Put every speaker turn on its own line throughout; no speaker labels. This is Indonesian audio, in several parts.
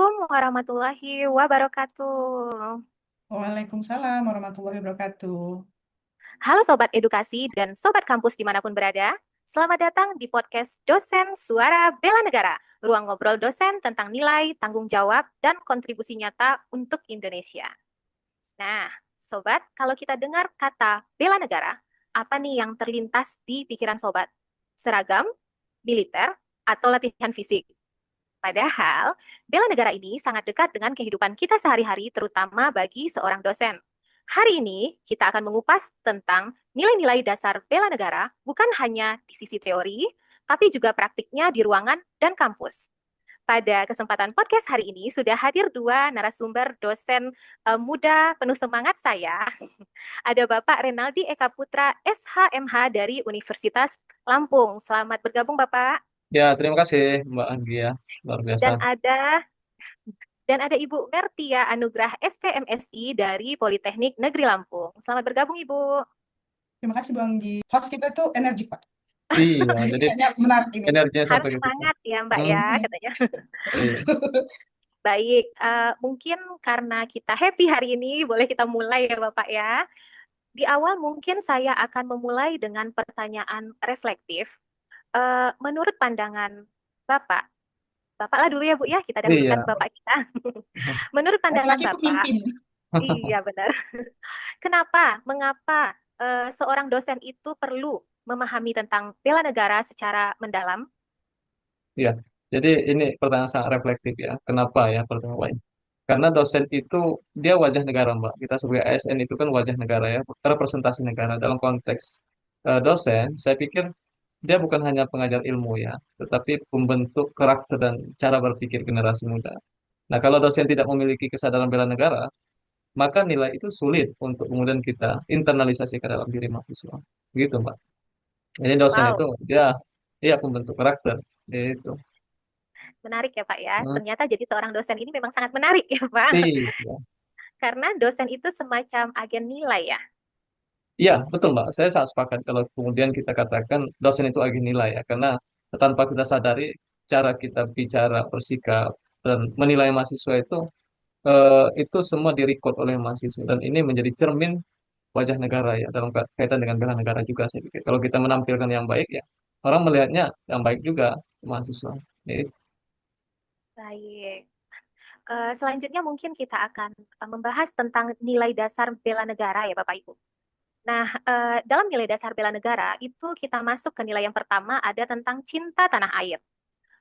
Assalamualaikum warahmatullahi wabarakatuh.
Waalaikumsalam warahmatullahi wabarakatuh.
Halo Sobat Edukasi dan Sobat Kampus dimanapun berada. Selamat datang di podcast Dosen Suara Bela Negara, ruang ngobrol dosen tentang nilai, tanggung jawab, dan kontribusi nyata untuk Indonesia. Nah, Sobat, kalau kita dengar kata bela negara, apa nih yang terlintas di pikiran Sobat? Seragam, militer, atau latihan fisik? Padahal, bela negara ini sangat dekat dengan kehidupan kita sehari-hari, terutama bagi seorang dosen. Hari ini, kita akan mengupas tentang nilai-nilai dasar bela negara, bukan hanya di sisi teori, tapi juga praktiknya di ruangan dan kampus. Pada kesempatan podcast hari ini, sudah hadir dua narasumber dosen muda penuh semangat saya. Ada Bapak Renaldi Eka Putra, SHMH dari Universitas Lampung. Selamat bergabung, Bapak.
Ya, terima kasih Mbak Anggi ya, luar biasa.
Dan ada Ibu Mertia Anugrah SPMSI dari Politeknik Negeri Lampung. Selamat bergabung, Ibu.
Terima kasih Bu Anggi. Host kita tuh energik, Pak.
Iya,
Ini
jadi
kayaknya menarik ini.
energinya
Harus
sampai ke kita.
semangat ya, Mbak ya,
Hmm,
katanya.
iya.
Baik, mungkin karena kita happy hari ini, boleh kita mulai ya, Bapak ya. Di awal mungkin saya akan memulai dengan pertanyaan reflektif. Menurut pandangan Bapak, Bapak lah dulu ya, Bu ya, kita dahulukan
Iya.
Bapak kita. Menurut pandangan
Laki-laki
Bapak,
pemimpin.
iya benar. Mengapa seorang dosen itu perlu memahami tentang bela negara secara mendalam?
Iya. Jadi ini pertanyaan sangat reflektif ya. Kenapa ya pertanyaan lain? Karena dosen itu dia wajah negara, Mbak. Kita sebagai ASN itu kan wajah negara ya, representasi negara. Dalam konteks dosen, saya pikir dia bukan hanya pengajar ilmu ya, tetapi pembentuk karakter dan cara berpikir generasi muda. Nah, kalau dosen tidak memiliki kesadaran bela negara, maka nilai itu sulit untuk kemudian kita internalisasi ke dalam diri mahasiswa. Gitu, Mbak. Jadi dosen itu
Wow,
dia pembentuk karakter. Itu.
menarik ya Pak ya.
Hmm,
Ternyata jadi seorang dosen ini memang sangat menarik ya Pak.
iya.
Karena dosen itu semacam agen nilai ya.
Iya, betul, Mbak. Saya sangat sepakat kalau kemudian kita katakan dosen itu agen nilai ya, karena tanpa kita sadari cara kita bicara, bersikap, dan menilai mahasiswa itu semua direcord oleh mahasiswa dan ini menjadi cermin wajah negara ya dalam kaitan dengan bela negara juga saya pikir. Kalau kita menampilkan yang baik ya, orang melihatnya yang baik juga mahasiswa. Ya,
Baik. Selanjutnya mungkin kita akan membahas tentang nilai dasar bela negara ya Bapak Ibu. Nah, dalam nilai dasar bela negara itu kita masuk ke nilai yang pertama ada tentang cinta tanah air.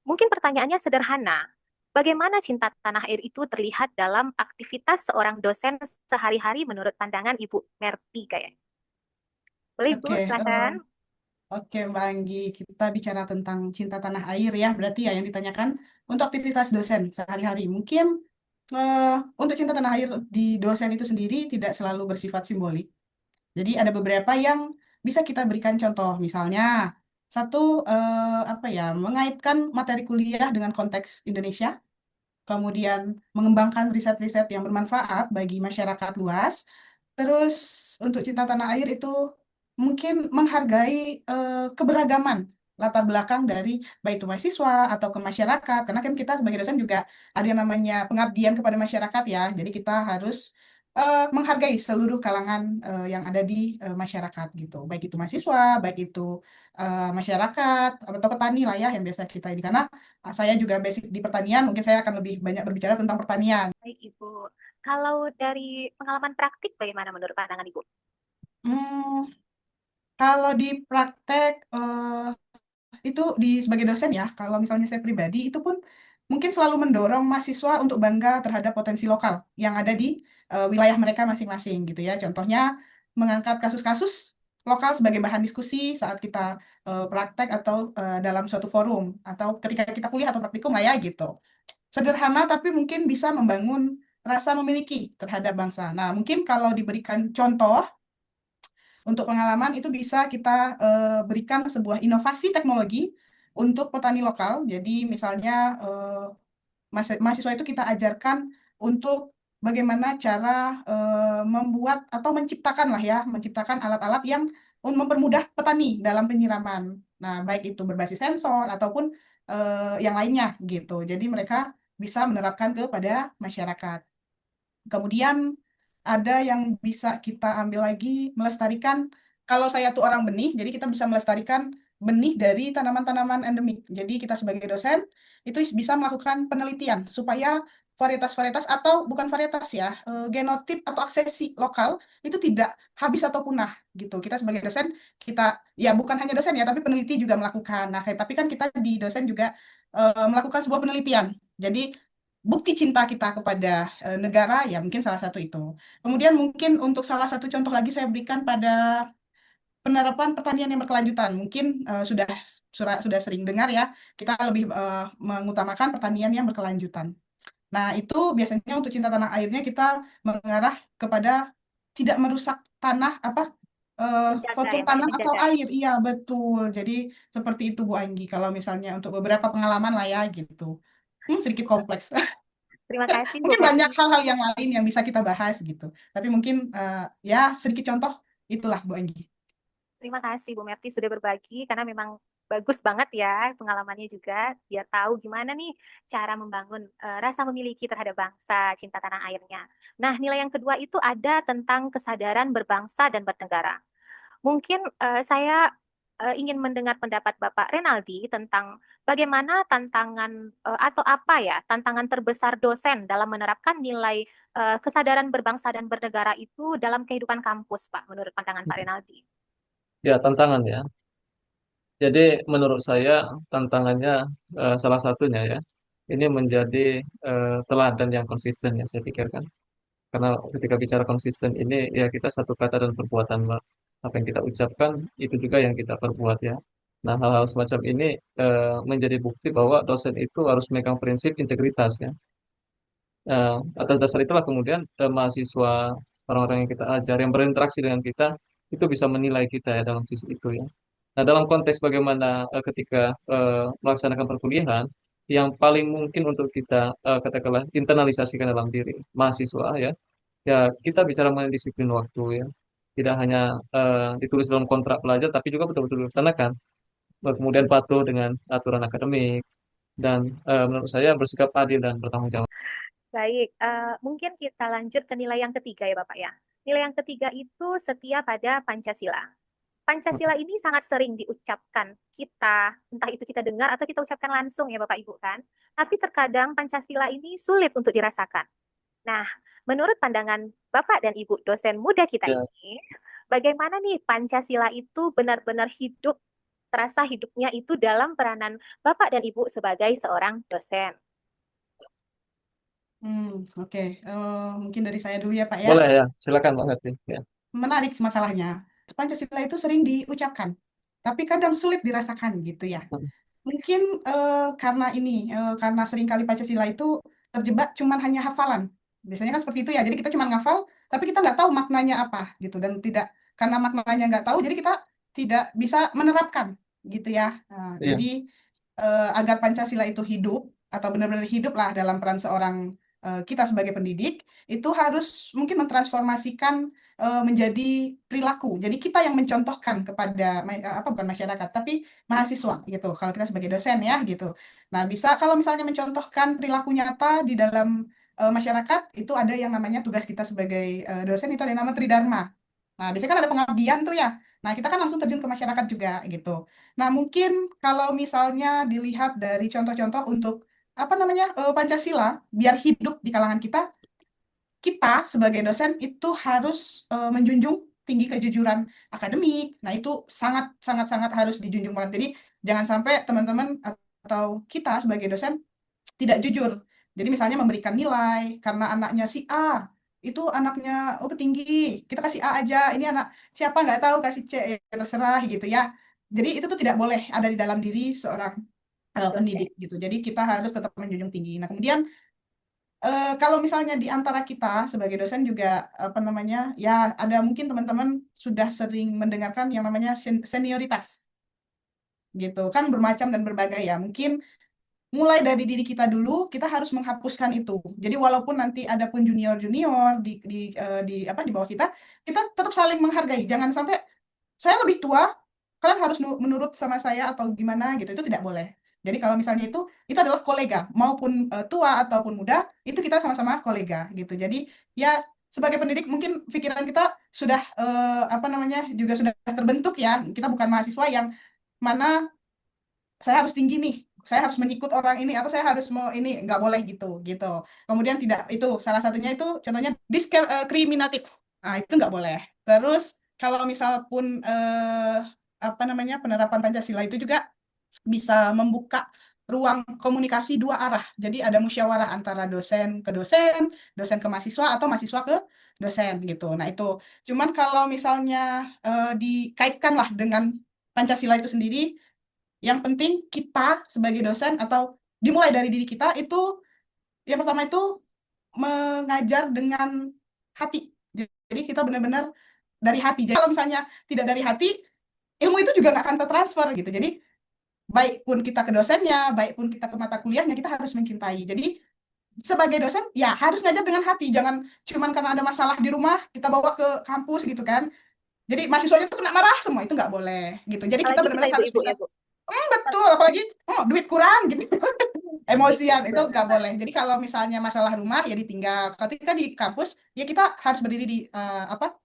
Mungkin pertanyaannya sederhana. Bagaimana cinta tanah air itu terlihat dalam aktivitas seorang dosen sehari-hari menurut pandangan Ibu Merti kayaknya? Boleh Ibu,
Oke,
silakan.
oke Mbak Anggi. Kita bicara tentang cinta tanah air ya, berarti ya yang ditanyakan untuk aktivitas dosen sehari-hari. Mungkin eh, untuk cinta tanah air di dosen itu sendiri tidak selalu bersifat simbolik. Jadi ada beberapa yang bisa kita berikan contoh, misalnya satu apa ya, mengaitkan materi kuliah dengan konteks Indonesia, kemudian mengembangkan riset-riset yang bermanfaat bagi masyarakat luas. Terus untuk cinta tanah air itu mungkin menghargai keberagaman latar belakang dari baik itu mahasiswa atau ke masyarakat, karena kan kita sebagai dosen juga ada yang namanya pengabdian kepada masyarakat ya. Jadi kita harus menghargai seluruh kalangan yang ada di masyarakat gitu, baik itu mahasiswa, baik itu masyarakat atau petani lah ya yang biasa kita ini, karena saya juga basic di pertanian, mungkin saya akan lebih banyak berbicara tentang pertanian.
Baik, Ibu. Kalau dari pengalaman praktik, bagaimana menurut pandangan Ibu?
Hmm, kalau di praktek itu di sebagai dosen ya, kalau misalnya saya pribadi itu pun mungkin selalu mendorong mahasiswa untuk bangga terhadap potensi lokal yang ada di wilayah mereka masing-masing gitu ya. Contohnya mengangkat kasus-kasus lokal sebagai bahan diskusi saat kita praktek atau dalam suatu forum atau ketika kita kuliah atau praktikum lah ya gitu. Sederhana tapi mungkin bisa membangun rasa memiliki terhadap bangsa. Nah, mungkin kalau diberikan contoh untuk pengalaman itu bisa kita berikan sebuah inovasi teknologi untuk petani lokal. Jadi misalnya mahasiswa itu kita ajarkan untuk bagaimana cara membuat atau menciptakan lah ya, menciptakan alat-alat yang mempermudah petani dalam penyiraman. Nah, baik itu berbasis sensor ataupun yang lainnya gitu. Jadi mereka bisa menerapkan kepada masyarakat. Kemudian ada yang bisa kita ambil lagi, melestarikan. Kalau saya tuh orang benih, jadi kita bisa melestarikan benih dari tanaman-tanaman endemik. Jadi kita sebagai dosen itu bisa melakukan penelitian supaya varietas-varietas atau bukan varietas ya, genotip atau aksesi lokal itu tidak habis atau punah gitu. Kita sebagai dosen, kita ya bukan hanya dosen ya, tapi peneliti juga melakukan. Nah, tapi kan kita di dosen juga melakukan sebuah penelitian. Jadi bukti cinta kita kepada negara ya mungkin salah satu itu. Kemudian mungkin untuk salah satu contoh lagi saya berikan pada penerapan pertanian yang berkelanjutan. Mungkin sudah sering dengar ya, kita lebih mengutamakan pertanian yang berkelanjutan. Nah, itu biasanya untuk cinta tanah airnya kita mengarah kepada tidak merusak tanah
Menjaga
foto
ya Mbak, ya,
tanah atau
menjaga.
air. Iya, betul. Jadi seperti itu Bu Anggi kalau misalnya untuk beberapa pengalaman lah ya gitu. Sedikit kompleks.
Terima kasih Bu
Mungkin banyak
Merti.
hal-hal yang lain yang bisa kita bahas gitu. Tapi mungkin ya sedikit contoh itulah Bu Anggi.
Terima kasih Bu Merti sudah berbagi karena memang bagus banget ya pengalamannya juga biar tahu gimana nih cara membangun rasa memiliki terhadap bangsa, cinta tanah airnya. Nah, nilai yang kedua itu ada tentang kesadaran berbangsa dan bernegara. Mungkin saya ingin mendengar pendapat Bapak Renaldi tentang bagaimana tantangan atau apa ya tantangan terbesar dosen dalam menerapkan nilai kesadaran berbangsa dan bernegara itu dalam kehidupan kampus, Pak, menurut pandangan Pak Renaldi.
Ya, tantangan ya. Jadi menurut saya tantangannya salah satunya ya, ini menjadi teladan yang konsisten ya saya pikirkan. Karena ketika bicara konsisten ini ya kita satu kata dan perbuatan Mbak. Apa yang kita ucapkan itu juga yang kita perbuat ya. Nah hal-hal semacam ini menjadi bukti bahwa dosen itu harus memegang prinsip integritas ya. Atas dasar itulah kemudian mahasiswa orang-orang yang kita ajar yang berinteraksi dengan kita itu bisa menilai kita ya dalam sisi itu ya. Nah, dalam konteks bagaimana ketika melaksanakan perkuliahan, yang paling mungkin untuk kita katakanlah internalisasikan dalam diri mahasiswa ya, ya kita bicara mengenai disiplin waktu ya, tidak hanya ditulis dalam kontrak pelajar, tapi juga betul-betul dilaksanakan. Kemudian patuh dengan aturan akademik dan menurut saya bersikap adil dan bertanggung jawab.
Baik, mungkin kita lanjut ke nilai yang ketiga ya Bapak ya. Nilai yang ketiga itu setia pada Pancasila. Pancasila ini sangat sering diucapkan kita, entah itu kita dengar atau kita ucapkan langsung ya Bapak Ibu kan. Tapi terkadang Pancasila ini sulit untuk dirasakan. Nah, menurut pandangan Bapak dan Ibu dosen muda kita
Ya,
ini, bagaimana nih Pancasila itu benar-benar hidup, terasa hidupnya itu dalam peranan Bapak dan Ibu sebagai seorang dosen?
Oke. Mungkin dari saya dulu ya Pak ya.
boleh ya, silakan banget nih. Ya.
Menarik masalahnya. Pancasila itu sering diucapkan, tapi kadang sulit dirasakan gitu ya. Mungkin karena ini, karena seringkali Pancasila itu terjebak cuman hanya hafalan. Biasanya kan seperti itu ya. Jadi kita cuma ngafal, tapi kita nggak tahu maknanya apa gitu. Dan tidak karena maknanya nggak tahu, jadi kita tidak bisa menerapkan gitu ya.
Iya,
Jadi agar Pancasila itu hidup atau benar-benar hidup lah dalam peran seorang kita sebagai pendidik, itu harus mungkin mentransformasikan menjadi perilaku. Jadi kita yang mencontohkan kepada bukan masyarakat, tapi mahasiswa gitu. Kalau kita sebagai dosen ya gitu. Nah, bisa kalau misalnya mencontohkan perilaku nyata di dalam masyarakat itu ada yang namanya tugas kita sebagai dosen itu ada yang nama Tridharma. Nah, biasanya kan ada pengabdian tuh ya. Nah, kita kan langsung terjun ke masyarakat juga gitu. Nah, mungkin kalau misalnya dilihat dari contoh-contoh untuk apa namanya Pancasila biar hidup di kalangan kita, kita sebagai dosen itu harus menjunjung tinggi kejujuran akademik. Nah, itu sangat sangat sangat harus dijunjung banget. Jadi, jangan sampai teman-teman atau kita sebagai dosen tidak jujur. Jadi misalnya memberikan nilai karena anaknya si A itu anaknya tinggi, kita kasih A aja. Ini anak siapa nggak tahu kasih C ya terserah gitu ya. Jadi itu tuh tidak boleh ada di dalam diri seorang
Dosen.
pendidik gitu. Jadi kita harus tetap menjunjung tinggi. Nah kemudian kalau misalnya di antara kita sebagai dosen juga apa namanya ya ada mungkin teman-teman sudah sering mendengarkan yang namanya senioritas gitu kan bermacam dan berbagai ya. Mungkin mulai dari diri kita dulu, kita harus menghapuskan itu. Jadi walaupun nanti ada pun junior-junior di bawah kita, kita tetap saling menghargai. Jangan sampai saya lebih tua, kalian harus menurut sama saya atau gimana gitu. Itu tidak boleh. Jadi kalau misalnya itu adalah kolega, maupun tua ataupun muda, itu kita sama-sama kolega gitu. Jadi ya sebagai pendidik mungkin pikiran kita sudah apa namanya juga sudah terbentuk ya. Kita bukan mahasiswa yang mana saya harus tinggi nih, saya harus mengikut orang ini atau saya harus mau ini, nggak boleh gitu gitu. Kemudian tidak, itu salah satunya itu contohnya diskriminatif. Nah, itu nggak boleh. Terus kalau misal pun apa namanya penerapan Pancasila itu juga bisa membuka ruang komunikasi dua arah. Jadi ada musyawarah antara dosen ke mahasiswa, atau mahasiswa ke dosen gitu. Nah, itu. Cuman kalau misalnya dikaitkan lah dengan Pancasila itu sendiri, yang penting kita sebagai dosen, atau dimulai dari diri kita itu, yang pertama itu mengajar dengan hati. Jadi kita benar-benar dari hati. Jadi kalau misalnya tidak dari hati, ilmu itu juga nggak akan tertransfer gitu. Jadi baik pun kita ke dosennya, baik pun kita ke mata kuliahnya, kita harus mencintai. Jadi sebagai dosen ya harus ngajar dengan hati. Jangan cuman karena ada masalah di rumah kita bawa ke kampus gitu kan. Jadi mahasiswanya tuh kena marah semua, itu nggak boleh gitu. Jadi kita
Apalagi kita
benar-benar harus
ibu-ibu
bisa,
ya, Bu.
betul, apalagi duit kurang gitu. Emosian itu
Betul.
nggak boleh. Jadi kalau misalnya masalah rumah ya ditinggal. Ketika di kampus ya kita harus berdiri di apa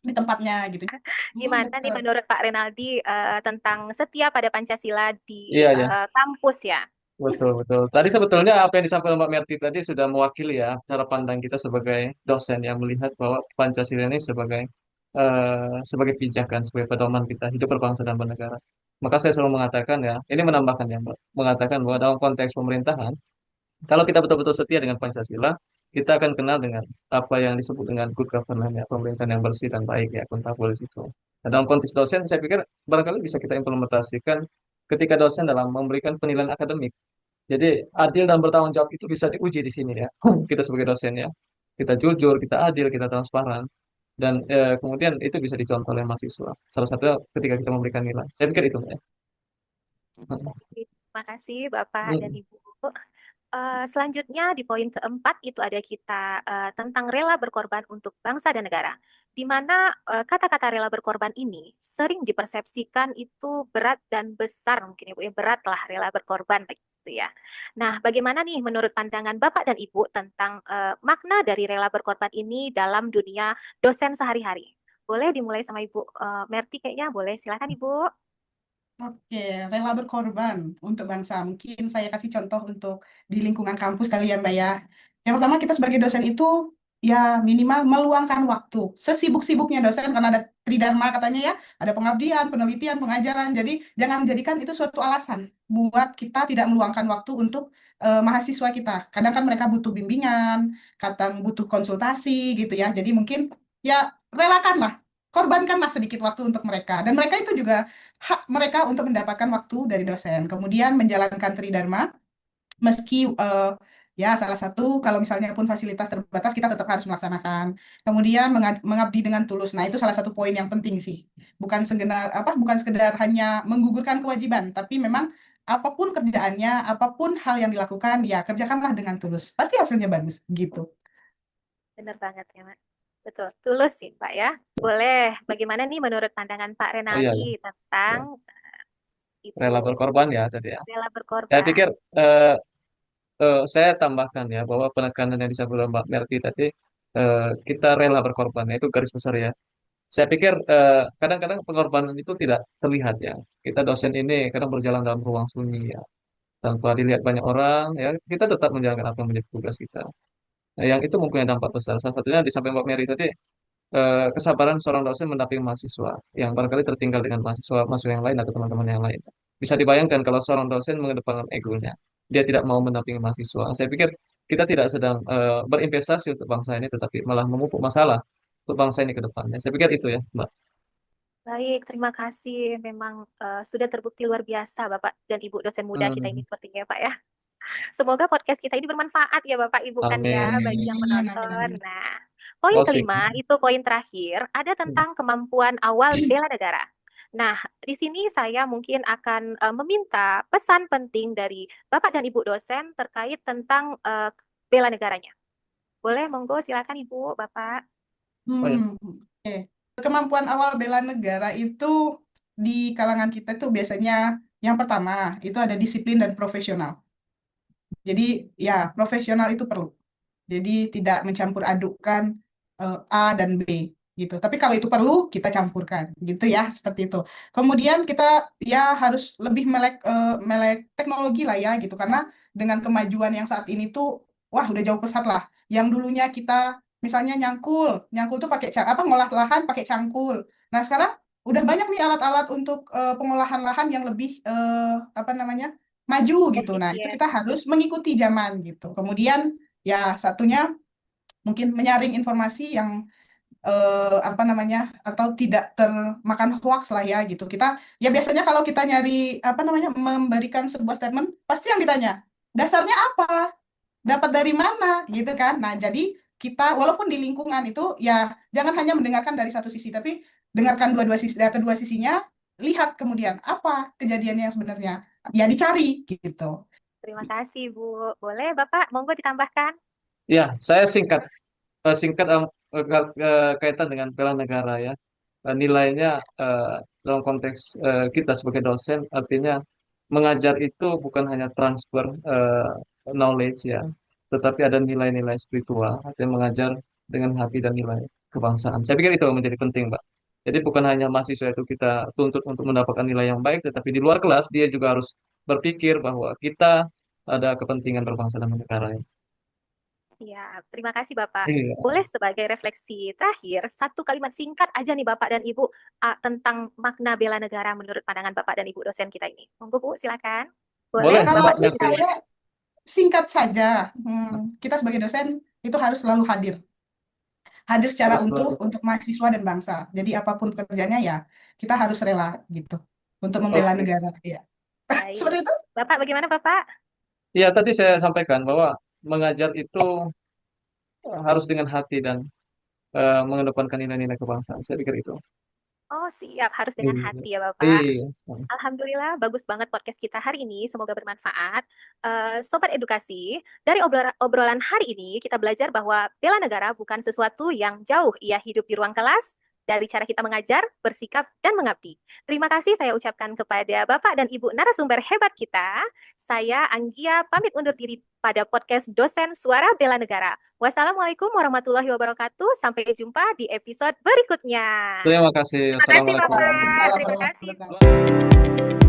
di tempatnya gitu.
Gimana nih
Betul.
menurut Pak Renaldi tentang setia pada Pancasila di
Iya, ya.
kampus ya?
Betul, betul. Tadi sebetulnya apa yang disampaikan Mbak Merti tadi sudah mewakili ya cara pandang kita sebagai dosen yang melihat bahwa Pancasila ini sebagai pijakan, sebagai pedoman kita hidup berbangsa dan bernegara. Maka saya selalu mengatakan ya, ini menambahkan ya Mbak, mengatakan bahwa dalam konteks pemerintahan, kalau kita betul-betul setia dengan Pancasila, kita akan kenal dengan apa yang disebut dengan good governance ya, pemerintahan yang bersih dan baik ya, akuntabel itu. Nah, dalam konteks dosen, saya pikir barangkali bisa kita implementasikan ketika dosen dalam memberikan penilaian akademik. Jadi adil dan bertanggung jawab itu bisa diuji di sini ya. Kita sebagai dosen ya. Kita jujur, kita adil, kita transparan. Dan kemudian itu bisa dicontoh oleh mahasiswa. Salah satunya ketika kita memberikan nilai. Saya pikir itu ya.
Terima kasih Bapak dan
Hmm.
Ibu. Selanjutnya di poin keempat itu ada kita tentang rela berkorban untuk bangsa dan negara, di mana kata-kata rela berkorban ini sering dipersepsikan itu berat dan besar, mungkin Ibu ya, berat lah rela berkorban begitu ya. Nah, bagaimana nih menurut pandangan Bapak dan Ibu tentang makna dari rela berkorban ini dalam dunia dosen sehari-hari? Boleh dimulai sama Ibu Merti kayaknya, boleh silakan Ibu.
Oke, rela berkorban untuk bangsa. Mungkin saya kasih contoh untuk di lingkungan kampus kali ya, Mbak ya. Yang pertama, kita sebagai dosen itu ya minimal meluangkan waktu. Sesibuk-sibuknya dosen, karena ada tridharma katanya ya, ada pengabdian, penelitian, pengajaran. Jadi jangan jadikan itu suatu alasan buat kita tidak meluangkan waktu untuk mahasiswa kita. Kadang kan mereka butuh bimbingan, kadang butuh konsultasi gitu ya. Jadi mungkin ya relakanlah, korbankanlah sedikit waktu untuk mereka. Dan mereka itu juga hak mereka untuk mendapatkan waktu dari dosen. Kemudian menjalankan tridharma, meski ya salah satu kalau misalnya pun fasilitas terbatas kita tetap harus melaksanakan. Kemudian mengabdi dengan tulus. Nah, itu salah satu poin yang penting sih. Bukan sekedar hanya menggugurkan kewajiban, tapi memang apapun kerjaannya, apapun hal yang dilakukan, ya kerjakanlah dengan tulus. Pasti hasilnya bagus gitu.
Benar banget ya, Mak. Betul, tulus sih, Pak ya. Boleh, bagaimana nih menurut pandangan Pak
Oh iya,
Renaldi
ya.
tentang
Ya.
itu
Rela berkorban ya tadi ya.
rela
Saya
berkorban?
pikir saya tambahkan ya bahwa penekanan yang disampaikan oleh Mbak Merti tadi kita rela berkorban ya, itu garis besar ya. Saya pikir kadang-kadang pengorbanan itu tidak terlihat ya. Kita dosen ini kadang berjalan dalam ruang sunyi ya, tanpa dilihat banyak orang ya. Kita tetap menjalankan apa yang menjadi tugas kita. Nah, yang itu mempunyai dampak besar. Salah satunya disampaikan Mbak Mary tadi kesabaran seorang dosen mendampingi mahasiswa yang barangkali tertinggal dengan mahasiswa yang lain atau teman-teman yang lain. Bisa dibayangkan kalau seorang dosen mengedepankan egonya, dia tidak mau mendampingi mahasiswa. Saya pikir kita tidak sedang berinvestasi untuk bangsa ini, tetapi malah memupuk masalah untuk bangsa ini ke depannya. Saya pikir itu ya, Mbak.
Baik, terima kasih. Memang sudah terbukti luar biasa Bapak dan Ibu dosen muda kita ini
Hmm,
sepertinya Pak ya. Semoga podcast kita ini bermanfaat ya Bapak Ibu kan ya
amin.
bagi yang
Amin, amin,
menonton.
amin.
Nah, poin
Closing.
kelima itu poin terakhir ada tentang kemampuan awal bela negara. Nah, di sini saya mungkin akan meminta pesan penting dari Bapak dan Ibu dosen terkait tentang bela negaranya. Boleh, monggo silakan Ibu, Bapak.
Oh ya,
Oke. Kemampuan awal bela negara itu di kalangan kita itu biasanya Yang pertama, itu ada disiplin dan profesional. Jadi ya, profesional itu perlu. Jadi tidak mencampur adukkan A dan B gitu. Tapi kalau itu perlu kita campurkan gitu ya, seperti itu. Kemudian kita ya harus lebih melek teknologi lah ya gitu, karena dengan kemajuan yang saat ini tuh wah udah jauh pesat lah. Yang dulunya kita misalnya nyangkul tuh pakai apa ngolah lahan pakai cangkul. Nah, sekarang udah banyak nih alat-alat untuk pengolahan lahan yang lebih apa namanya? Maju gitu. Nah, itu
Efisien.
kita harus mengikuti zaman gitu. Kemudian ya satunya mungkin menyaring informasi yang apa namanya atau tidak termakan hoax lah ya gitu. Kita ya biasanya kalau kita nyari apa namanya memberikan sebuah statement pasti yang ditanya dasarnya apa, dapat dari mana gitu kan. Nah, jadi kita walaupun di lingkungan itu ya jangan hanya mendengarkan dari satu sisi tapi dengarkan dua-dua sisi, kedua sisinya, lihat kemudian apa kejadian yang sebenarnya. Ya dicari gitu.
Terima kasih, Bu. Boleh, Bapak, monggo ditambahkan.
Ya, saya singkat kaitan dengan bela negara ya. Nilainya dalam konteks kita sebagai dosen artinya mengajar itu bukan hanya transfer knowledge ya, tetapi ada nilai-nilai spiritual, artinya mengajar dengan hati dan nilai kebangsaan. Saya pikir itu menjadi penting, Pak. Jadi bukan hanya mahasiswa itu kita tuntut untuk mendapatkan nilai yang baik, tetapi di luar kelas dia juga harus berpikir bahwa kita ada kepentingan berbangsa dan bernegara ya.
Siap. Terima kasih, Bapak.
Iya.
Boleh sebagai refleksi terakhir, satu kalimat singkat aja nih Bapak dan Ibu tentang makna bela negara menurut pandangan Bapak dan Ibu dosen kita ini. Monggo, Bu, silakan.
Boleh,
Boleh,
Kalau
Mbak
Bapak
Melvi.
silakan.
saya singkat saja, kita sebagai dosen itu harus selalu hadir. Hadir secara
Harus
utuh
selalu.
untuk mahasiswa dan bangsa. Jadi apapun pekerjaannya ya kita harus rela gitu untuk membela
Siap.
Oke.
negara. Ya.
Baik.
Seperti itu.
Bapak, bagaimana Bapak?
Iya, tadi saya sampaikan bahwa mengajar itu harus dengan hati dan mengedepankan nilai-nilai kebangsaan. Saya pikir itu.
Oh, siap. Harus dengan
Iya.
hati ya, Bapak.
Iya.
Alhamdulillah, bagus banget podcast kita hari ini. Semoga bermanfaat. Sobat Edukasi, dari obrolan hari ini, kita belajar bahwa bela negara bukan sesuatu yang jauh. Ia hidup di ruang kelas, dari cara kita mengajar, bersikap, dan mengabdi. Terima kasih saya ucapkan kepada Bapak dan Ibu narasumber hebat kita. Saya, Anggia, pamit undur diri pada podcast Dosen Suara Bela Negara. Wassalamualaikum warahmatullahi wabarakatuh. Sampai jumpa di episode berikutnya.
Terima kasih.
Terima kasih,
Assalamualaikum
Bapak.
warahmatullahi
Terima
Assalamualaikum
kasih, Bu.
warahmatullahi wabarakatuh.
wabarakatuh.